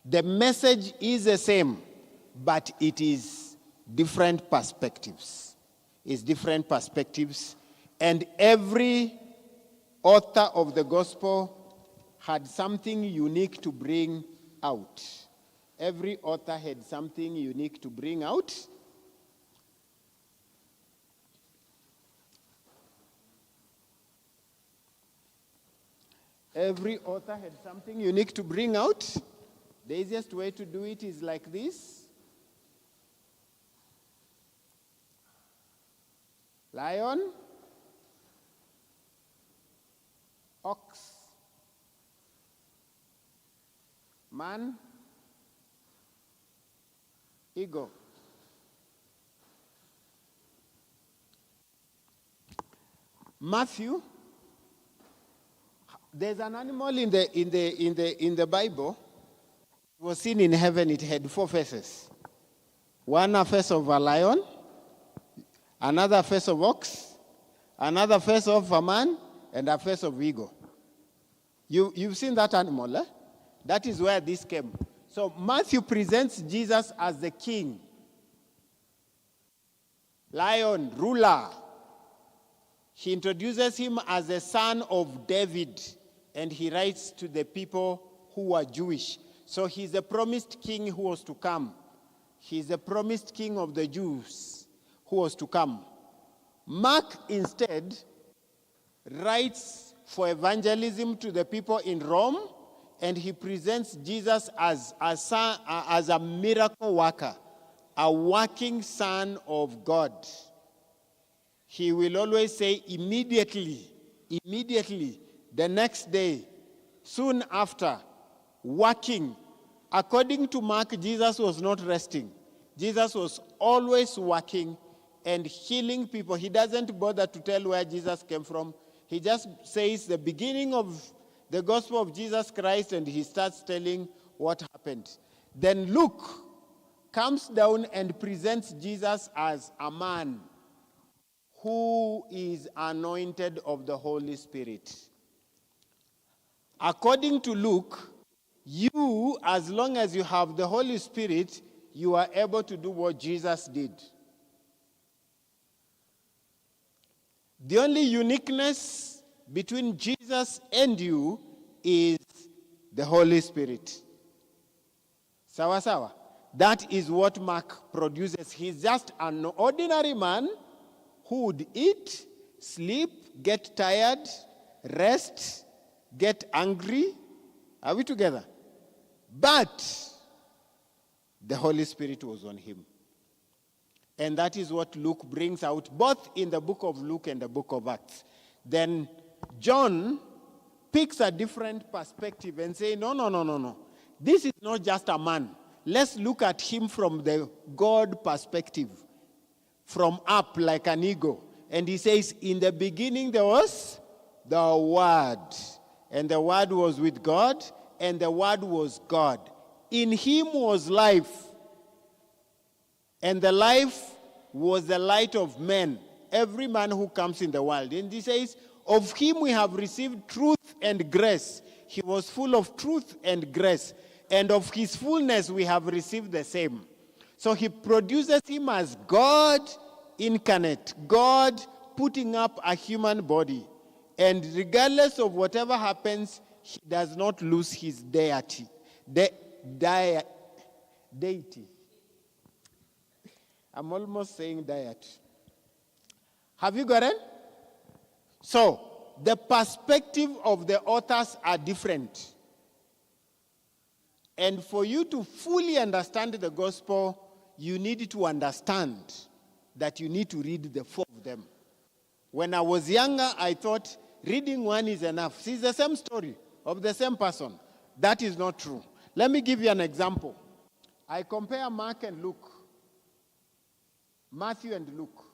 The message is the same, but it is different perspectives. It's different perspectives. And every author of the gospel had something unique to bring out. Every author had something unique to bring out. Every author had something unique to bring out. The easiest way to do it is like this. Lion, ox, man, eagle. Matthew, there's an animal in the Bible. It was seen in heaven. It had 4 faces. One a face of a lion, another face of ox, another face of a man, and a face of eagle. You've seen that animal, eh? That is where this came. So Matthew presents Jesus as the king, lion, ruler. He introduces him as the son of David, and he writes to the people who are Jewish. So he's the promised king who was to come. He's the promised king of the Jews who was to come. Mark instead writes for evangelism to the people in Rome, and he presents Jesus as a miracle worker, a working son of God. He will always say immediately, the next day, soon after, working. According to Mark, Jesus was not resting. Jesus was always working and healing people. He doesn't bother to tell where Jesus came from. He just says the beginning of the gospel of Jesus Christ, and he starts telling what happened. Then Luke comes down and presents Jesus as a man who is anointed of the Holy Spirit. According to Luke, you, as long as you have the Holy Spirit, you are able to do what Jesus did. The only uniqueness between Jesus and you is the Holy Spirit. Sawa sawa. That is what Mark produces. He's just an ordinary man who would eat, sleep, get tired, rest, get angry. Are we together? But the Holy Spirit was on him. And that is what Luke brings out, both in the book of Luke and the book of Acts. Then John picks a different perspective and says, no. This is not just a man. Let's look at him from the God perspective, from up like an eagle. And he says, in the beginning there was the Word, and the Word was with God, and the Word was God. In him was life, and the life was the light of men, every man who comes in the world. And he says, of him we have received truth and grace. He was full of truth and grace, and of his fullness we have received the same. So he produces him as God incarnate, God putting up a human body. And regardless of whatever happens, he does not lose his deity. Deity. I'm almost saying diet. Have you got it? So, the perspective of the authors are different. And for you to fully understand the gospel, you need to understand that you need to read the 4 of them. When I was younger, I thought reading one is enough. See, it's the same story of the same person. That is not true. Let me give you an example. I compare Mark and Luke. Matthew and Luke.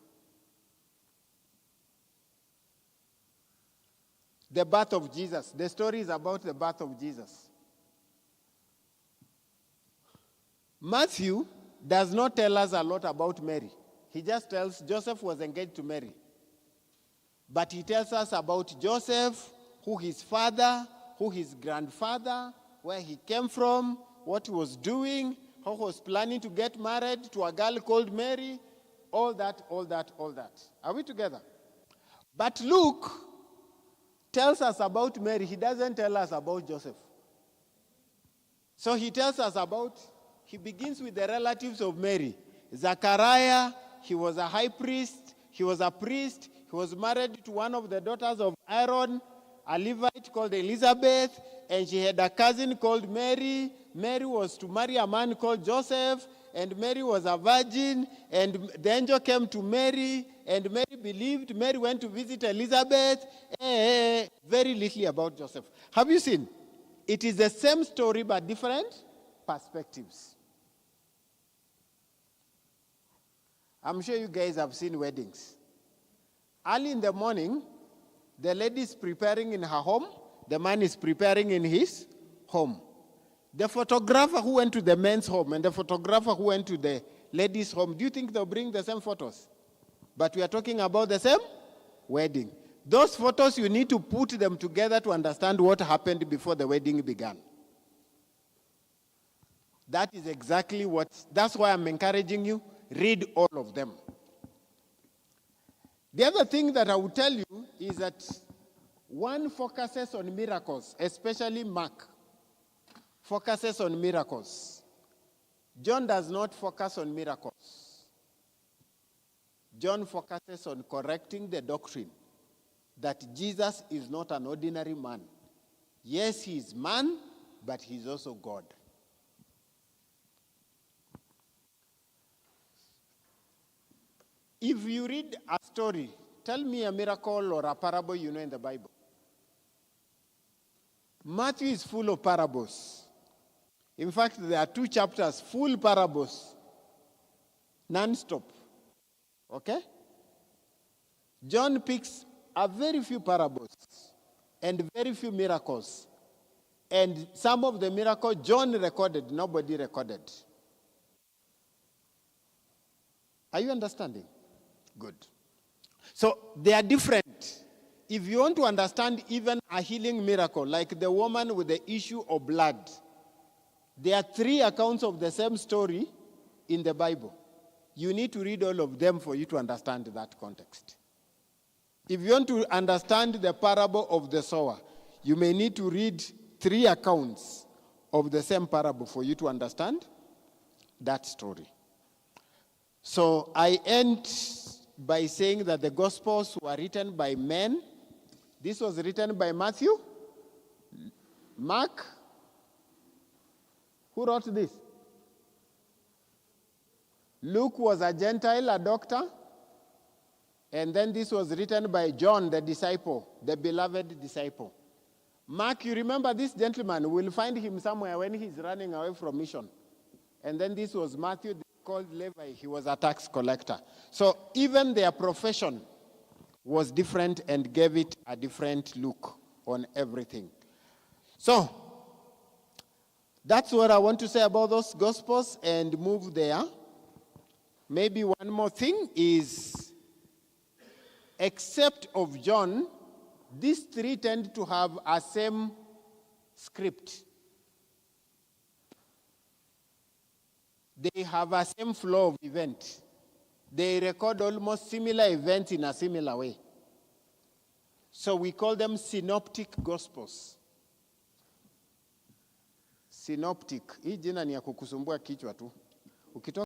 The birth of Jesus. The story is about the birth of Jesus. Matthew does not tell us a lot about Mary. He just tells Joseph was engaged to Mary. But he tells us about Joseph, who his father, who his grandfather, where he came from, what he was doing, how he was planning to get married to a girl called Mary, all that. Are we together? But Luke tells us about Mary. He doesn't tell us about Joseph. So he tells us he begins with the relatives of Mary. Zachariah, he was a high priest, he was a priest, he was married to one of the daughters of Aaron, a Levite called Elizabeth, and she had a cousin called Mary. Mary was to marry a man called Joseph, and Mary was a virgin, and the angel came to Mary, and Mary believed. Mary went to visit Elizabeth. Very little about Joseph. Have you seen? It is the same story but different perspectives. I'm sure you guys have seen weddings. Early in the morning, the lady is preparing in her home, the man is preparing in his home. The photographer who went to the men's home and the photographer who went to the ladies' home, do you think they'll bring the same photos? But we are talking about the same wedding. Those photos, you need to put them together to understand what happened before the wedding began. That is exactly that's why I'm encouraging you, read all of them. The other thing that I will tell you is that one focuses on miracles, especially Mark focuses on miracles. John does not focus on miracles. John focuses on correcting the doctrine that Jesus is not an ordinary man. Yes, he is man, but he is also God. If you read a story, tell me a miracle or a parable you know in the Bible. Matthew is full of parables. In fact, there are 2 chapters, full parables, non-stop. Okay? John picks a very few parables and very few miracles. And some of the miracles John recorded, nobody recorded. Are you understanding? Good. So they are different. If you want to understand even a healing miracle, like the woman with the issue of blood, there are 3 accounts of the same story in the Bible. You need to read all of them for you to understand that context. If you want to understand the parable of the sower, you may need to read 3 accounts of the same parable for you to understand that story. So I end by saying that the Gospels were written by men. This was written by Matthew, Mark. Who wrote this? Luke was a Gentile, a doctor. And then this was written by John, the disciple, the beloved disciple. Mark, you remember this gentleman, we'll find him somewhere when he's running away from mission. And then this was Matthew, called Levi. He was a tax collector. So even their profession was different and gave it a different look on everything. So that's what I want to say about those Gospels and move there. Maybe one more thing is, except of John, these 3 tend to have a same script. They have a same flow of event. They record almost similar events in a similar way. So we call them synoptic gospels. Synoptic. Hii jina ni ya kukusumbua kichwa tu.